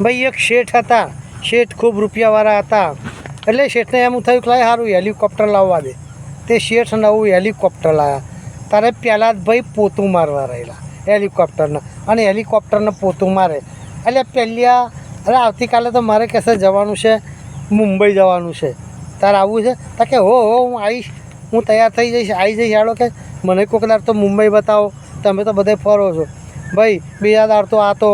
ભાઈ એક શેઠ હતા, શેઠ ખૂબ રૂપિયાવાળા હતા. એટલે શેઠને એમ થયું કે લાય સારું હેલિકોપ્ટર લાવવા દે. તે શેઠ નવું હેલિકોપ્ટર લાવ્યા. તારે પહેલાં જ ભાઈ પોતું મારવા રહેલા હેલિકોપ્ટરને, અને હેલિકોપ્ટરને પોતું મારે એટલે પહેલાં અરે આવતીકાલે તો મારે કહેશે જવાનું છે, મુંબઈ જવાનું છે, તારે આવવું છે? તો કે હો હું આવીશ, હું તૈયાર થઈ જઈશ, આવી જઈશ. હેડો કે મને કોઈક દાડ તો મુંબઈ બતાવો, તમે તો બધે ફરો છો. ભાઈ બીજા દાડ તો આ તો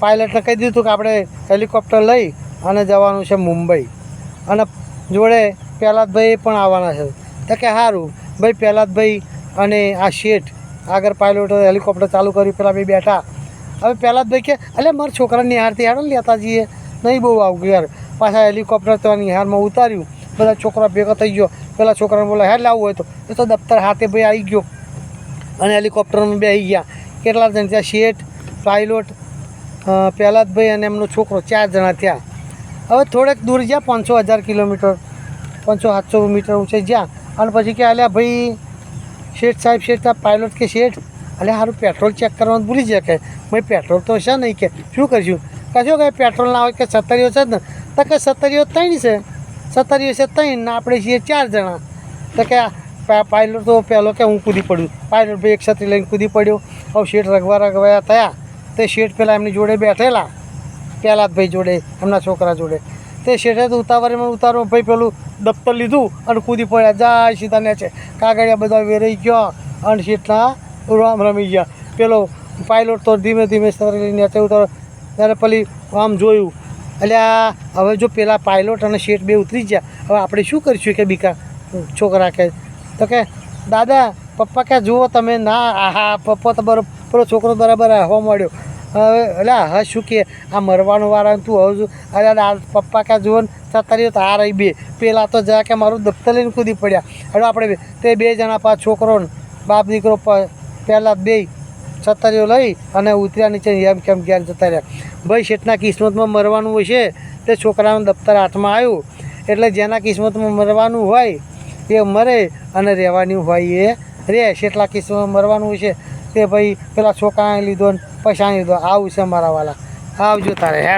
પાયલટને કહી દીધું કે આપણે હેલિકોપ્ટર લઈ અને જવાનું છે મુંબઈ, અને જોડે પહેલાદભાઈ પણ આવવાના છે. તો કે સારું ભાઈ. પહેલાદભાઈ અને આ શેઠ આગળ પાયલોટ હેલિકોપ્ટર ચાલુ કર્યું, પેલા બે બેઠા. હવે પહેલાદભાઈ કે એટલે મારા છોકરાને નિહારથી હેડો લેતા જઈએ, નહીં બહુ આવું યાર. પાછા હેલિકોપ્ટર તો નિહારમાં ઉતાર્યું, બધા છોકરા ભેગા થઈ ગયો. પેલા છોકરાને બોલા હેડ લાવવું હોય તો એ તો દફતર હાથે ભાઈ આવી ગયો, અને હેલિકોપ્ટરમાં બેસી ગયા. કેટલા જણ ત્યાં? શેઠ, પાયલોટ, પહેલાદભાઈ અને એમનો છોકરો, 4 જણા થયા. હવે થોડેક દૂર જ્યાં 500-1000 કિલોમીટર 500-700 મીટર ઊંચે જ્યાં, અને પછી કે અલ્યા ભાઈ શેઠ સાહેબ પાયલોટ કે શેઠ અલ્યા સારું પેટ્રોલ ચેક કરવાનું ભૂલી જાય કે ભાઈ પેટ્રોલ તો છે નહીં, કે શું કરશું? કશું કે પેટ્રોલ ના હોય કે સત્તરીઓ છે જ ને. તો કે સત્તરીઓ 3 છે, સત્તરીઓ છે 3 ને આપણે છીએ 4 જણા. તો કે પાયલોટ તો પહેલો કે હું કૂદી પડ્યું. પાયલોટ ભાઈ એક છત્રી લઈને કૂદી પડ્યો. હવે શેઠ રગવાયા થયા. તે શેઠ પેલા એમની જોડે બેઠેલા, પહેલાદભાઈ જોડે, એમના છોકરા જોડે. તે શેઠે તો ઉતારો ભાઈ પેલું દફતર લીધું અને કૂદી પડ્યા. જાય સીધા નેચે કાગળિયા બધા વેરાઈ ગયો, અને શેઠના રામ રમી ગયા. પેલો પાયલોટ તો ધીમે ધીમે નીચે ઉતારો. ત્યારે પેલી આમ જોયું, એટલે હવે જો પેલા પાયલોટ અને શેઠ બે ઉતરી ગયા, હવે આપણે શું કરીશું કે બીકા છોકરા કે. તો કે દાદા પપ્પા કે જુઓ તમે ના, આહા પપ્પા તો બરાબર, પેલો છોકરો બરાબર હવા મળ્યો. હવે એટલે હા શું કે આ મરવાનું વાળા તું હવે અરે પપ્પા ક્યાં જુઓ ને સત્તરીઓ તો આ રહી 2. પેલા તો જા કે મારું દફતર લઈને કૂદી પડ્યા. એટલે આપણે તે 2 જણા પાછ છોકરો ને બાપ દીકરો પહેલાં 2 સત્તરીઓ લઈ અને ઉતર્યા નીચે, એમ કેમ ઘેર જતા રહ્યા. ભાઈ શેઠના કિસ્મતમાં મરવાનું હોય છે, તે છોકરાનું દફતર હાથમાં આવ્યું. એટલે જેના કિસ્મતમાં મરવાનું હોય એ મરે, અને રહેવાનું હોય એ રહે. શેઠલા કિસ્મતમાં મરવાનું હોય છે તે ભાઈ પેલા છોકરાને લીધો ને પૈસાને લીધો. આવું છે મારા વાલા. આવજો તારે હેડ.